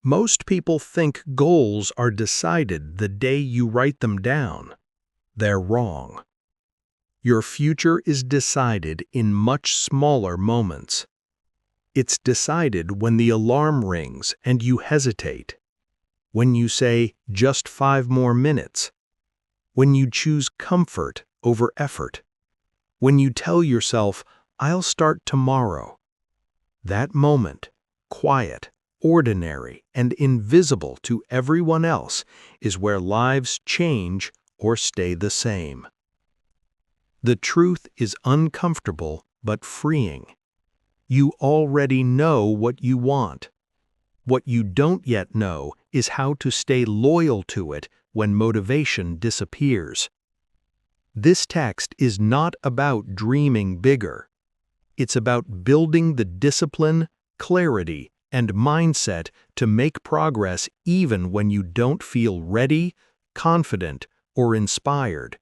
Most people think goals are decided the day you write them down. They're wrong. Your future is decided in much smaller moments. It's decided when the alarm rings and you hesitate, when you say, just 5 more minutes, when you choose comfort over effort, when you tell yourself, I'll start tomorrow. That moment, quiet, ordinary, and invisible to everyone else, is where lives change or stay the same. The truth is uncomfortable but freeing. You already know what you want. What you don't yet know is how to stay loyal to it when motivation disappears. This text is not about dreaming bigger. It's about building the discipline, clarity, and mindset to make progress even when you don't feel ready, confident, or inspired.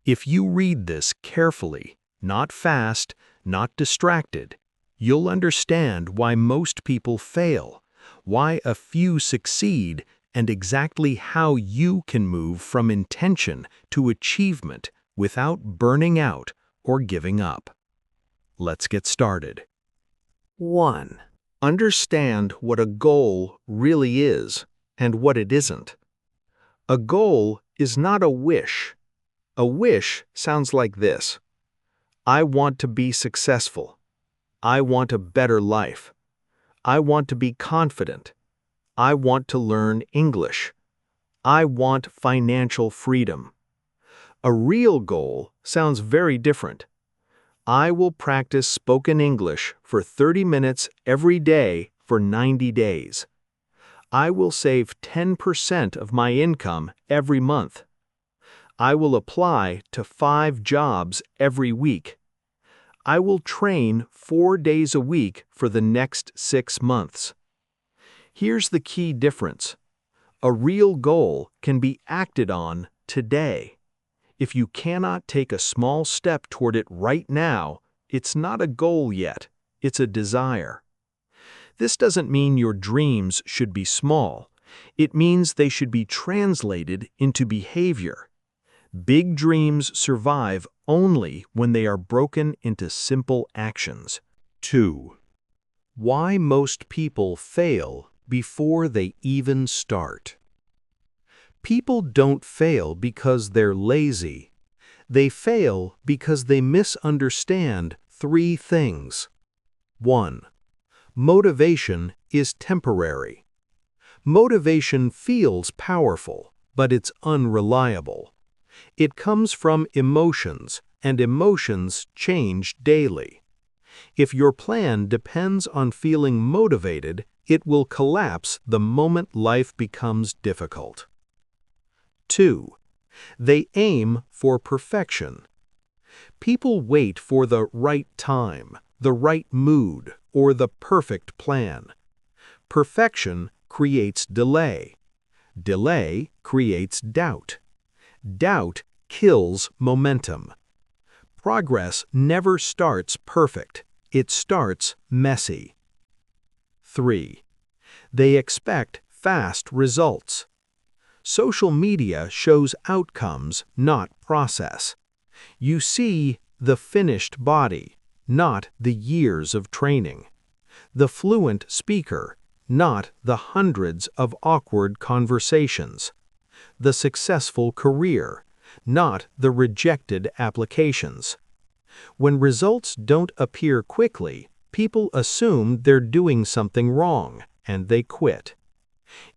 If you read this carefully, not fast, not distracted, you'll understand why most people fail, why a few succeed, and exactly how you can move from intention to achievement without burning out or giving up. Let's get started. 1. Understand what a goal really is and what it isn't. A goal is not a wish. A wish sounds like this: I want to be successful. I want a better life. I want to be confident. I want to learn English. I want financial freedom. A real goal sounds very different. I will practice spoken English for 30 minutes every day for 90 days. I will save 10% of my income every month. I will apply to 5 jobs every week. I will train 4 days a week for the next 6 months. Here's the key difference. A real goal can be acted on today. If you cannot take a small step toward it right now, it's not a goal yet, it's a desire. This doesn't mean your dreams should be small. It means they should be translated into behavior. Big dreams survive only when they are broken into simple actions. 2. Why most people fail before they even start. People don't fail because they're lazy. They fail because they misunderstand 3 things. 1. Motivation is temporary. Motivation feels powerful, but it's unreliable. It comes from emotions, and emotions change daily. If your plan depends on feeling motivated, it will collapse the moment life becomes difficult. 2. They aim for perfection. People wait for the right time, the right mood, or the perfect plan. Perfection creates delay. Delay creates doubt. Doubt kills momentum. Progress never starts perfect. It starts messy. 3. They expect fast results. Social media shows outcomes, not process. You see the finished body, not the years of training. The fluent speaker, not the hundreds of awkward conversations. The successful career, not the rejected applications. When results don't appear quickly, people assume they're doing something wrong, and they quit.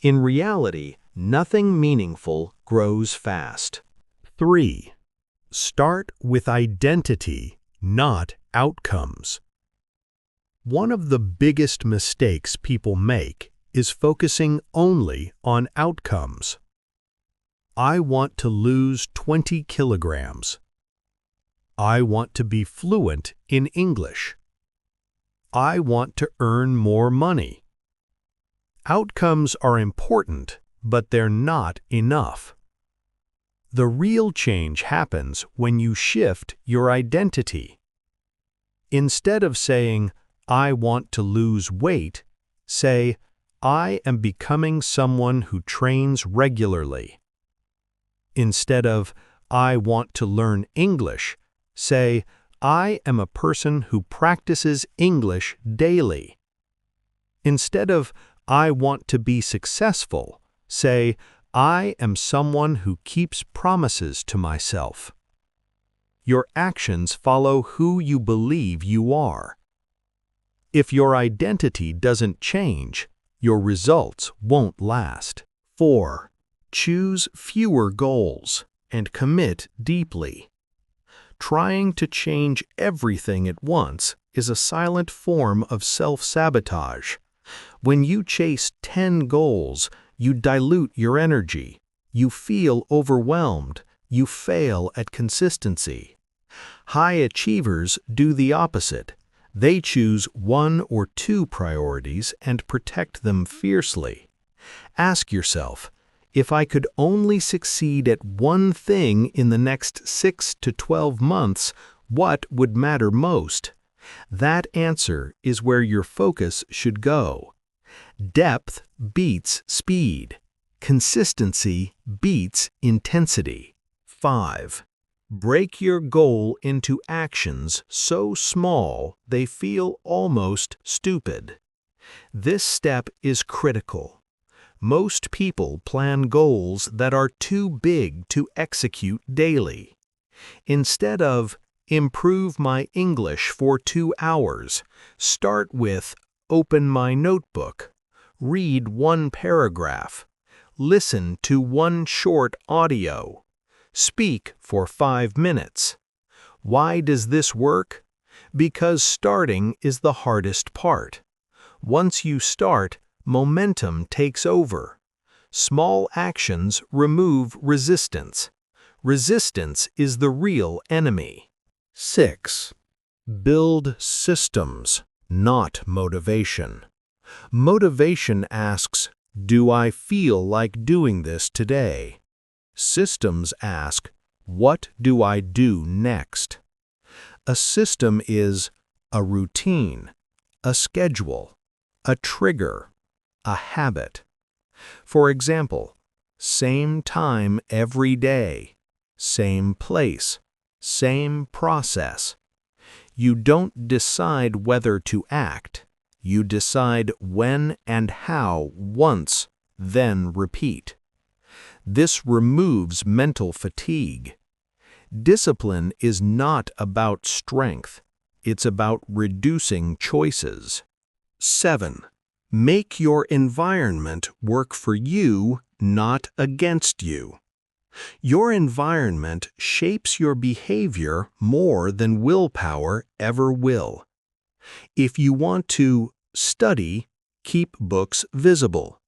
In reality, nothing meaningful grows fast. 3. Start with identity, not outcomes. One of the biggest mistakes people make is focusing only on outcomes. I want to lose 20 kilograms. I want to be fluent in English. I want to earn more money. Outcomes are important, but they're not enough. The real change happens when you shift your identity. Instead of saying, I want to lose weight, say, I am becoming someone who trains regularly. Instead of, I want to learn English, say, I am a person who practices English daily. Instead of, I want to be successful, say, I am someone who keeps promises to myself. Your actions follow who you believe you are. If your identity doesn't change, your results won't last. 4. Choose fewer goals and commit deeply. Trying to change everything at once is a silent form of self-sabotage. When you chase 10 goals, you dilute your energy. You feel overwhelmed. You fail at consistency. High achievers do the opposite. They choose 1 or 2 priorities and protect them fiercely. Ask yourself, if I could only succeed at one thing in the next 6 to 12 months, what would matter most? That answer is where your focus should go. Depth beats speed. Consistency beats intensity. 5. Break your goal into actions so small they feel almost stupid. This step is critical. Most people plan goals that are too big to execute daily. Instead of, improve my English for 2 hours, start with, open my notebook, read 1 paragraph, listen to 1 short audio, speak for 5 minutes. Why does this work? Because starting is the hardest part. Once you start, momentum takes over. Small actions remove resistance. Resistance is the real enemy. 6. Build systems, not motivation. Motivation asks, do I feel like doing this today? Systems ask, what do I do next? A system is a routine, a schedule, a trigger, a habit. For example, same time every day, same place, same process. You don't decide whether to act. You decide when and how once, then repeat. This removes mental fatigue. Discipline is not about strength. It's about reducing choices. 7. Make your environment work for you, not against you. Your environment shapes your behavior more than willpower ever will. If you want to study, keep books visible.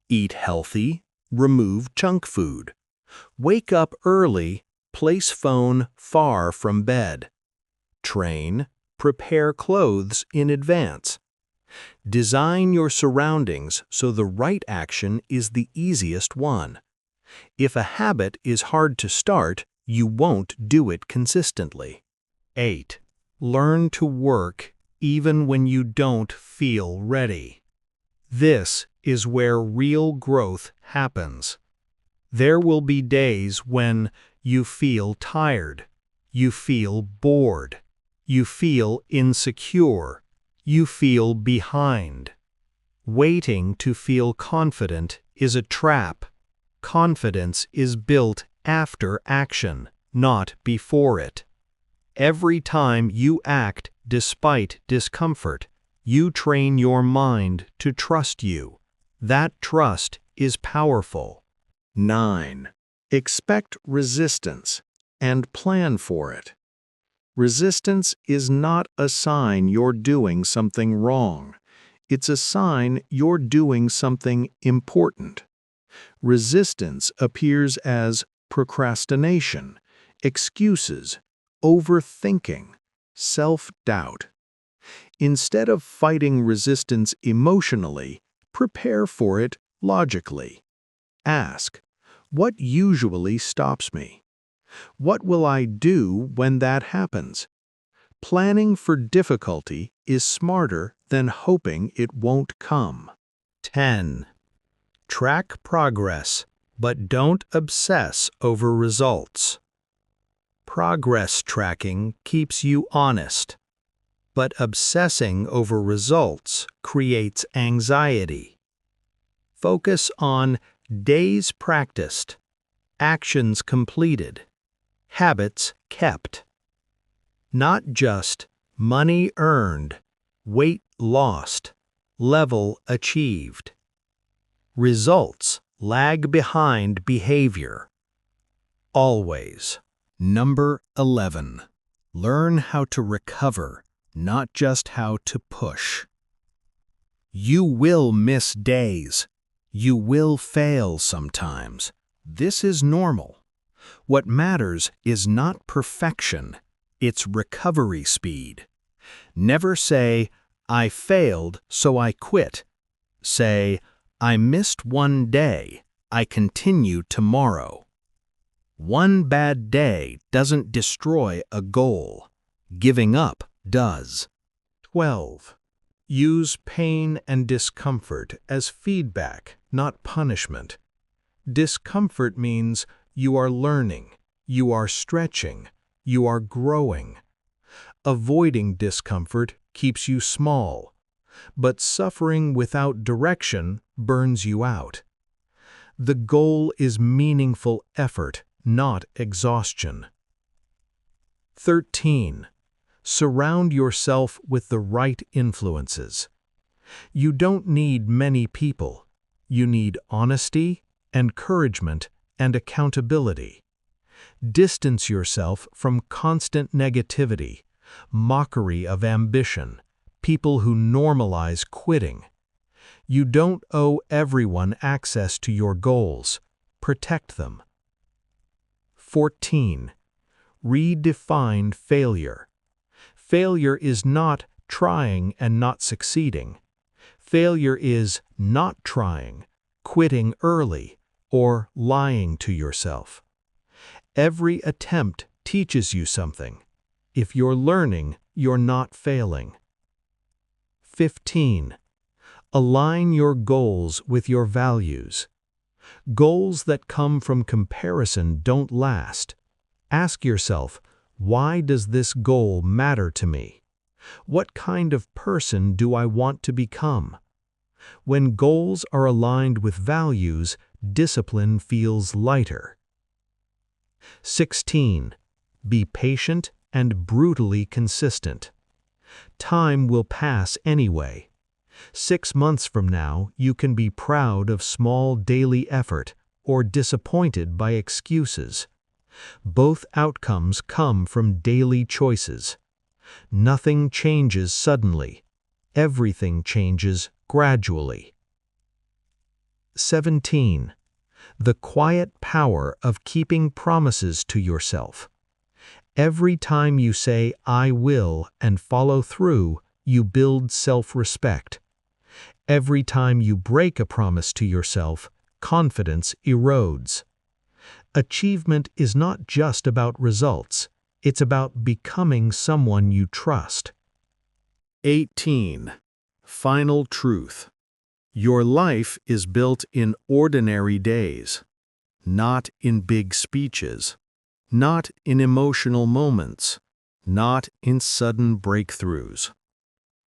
Eat healthy, remove junk food. Wake up early, place phone far from bed. Train, prepare clothes in advance. Design your surroundings so the right action is the easiest one. If a habit is hard to start, you won't do it consistently. 8. Learn to work even when you don't feel ready. This is where real growth happens. There will be days when you feel tired, you feel bored, you feel insecure, you feel behind. Waiting to feel confident is a trap. Confidence is built after action, not before it. Every time you act despite discomfort, you train your mind to trust you. That trust is powerful. 9. Expect resistance and plan for it. Resistance is not a sign you're doing something wrong. It's a sign you're doing something important. Resistance appears as procrastination, excuses, overthinking, self-doubt. Instead of fighting resistance emotionally, prepare for it logically. Ask, what usually stops me? What will I do when that happens? Planning for difficulty is smarter than hoping it won't come. 10. Track progress, but don't obsess over results. Progress tracking keeps you honest, but obsessing over results creates anxiety. Focus on days practiced, actions completed, habits kept. Not just money earned, weight lost, level achieved. Results lag behind behavior. Always. Number 11. Learn how to recover, not just how to push. You will miss days. You will fail sometimes. This is normal. What matters is not perfection, it's recovery speed. Never say, "I failed, so I quit." Say, "I missed one day, I continue tomorrow." One bad day doesn't destroy a goal. Giving up does. 12. Use pain and discomfort as feedback, not punishment. Discomfort means you are learning, you are stretching, you are growing. Avoiding discomfort keeps you small, but suffering without direction burns you out. The goal is meaningful effort, not exhaustion. 13. Surround yourself with the right influences. You don't need many people. You need honesty, encouragement, and accountability. Distance yourself from constant negativity, mockery of ambition, people who normalize quitting. You don't owe everyone access to your goals. Protect them. 14. Redefine failure. Failure is not trying and not succeeding. Failure is not trying, quitting early, or lying to yourself. Every attempt teaches you something. If you're learning, you're not failing. 15. Align your goals with your values. Goals that come from comparison don't last. Ask yourself, why does this goal matter to me? What kind of person do I want to become? When goals are aligned with values, discipline feels lighter. 16. Be patient and brutally consistent. Time will pass anyway. 6 months from now, you can be proud of small daily effort or disappointed by excuses. Both outcomes come from daily choices. Nothing changes suddenly. Everything changes gradually. 17. The quiet power of keeping promises to yourself. Every time you say, "I will," and follow through, you build self-respect. Every time you break a promise to yourself, confidence erodes. Achievement is not just about results, it's about becoming someone you trust. 18. Final truth. Your life is built in ordinary days, not in big speeches, not in emotional moments, not in sudden breakthroughs.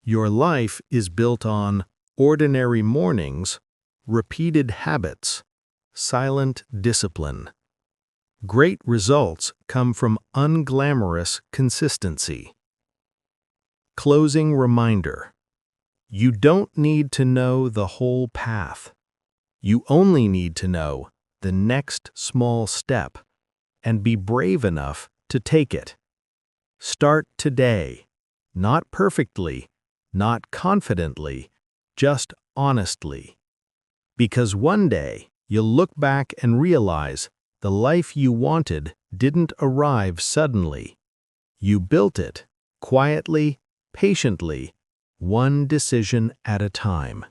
Your life is built on ordinary mornings, repeated habits, silent discipline. Great results come from unglamorous consistency. Closing reminder. You don't need to know the whole path. You only need to know the next small step and be brave enough to take it. Start today, not perfectly, not confidently, just honestly. Because one day you'll look back and realize the life you wanted didn't arrive suddenly. You built it quietly, patiently, one decision at a time.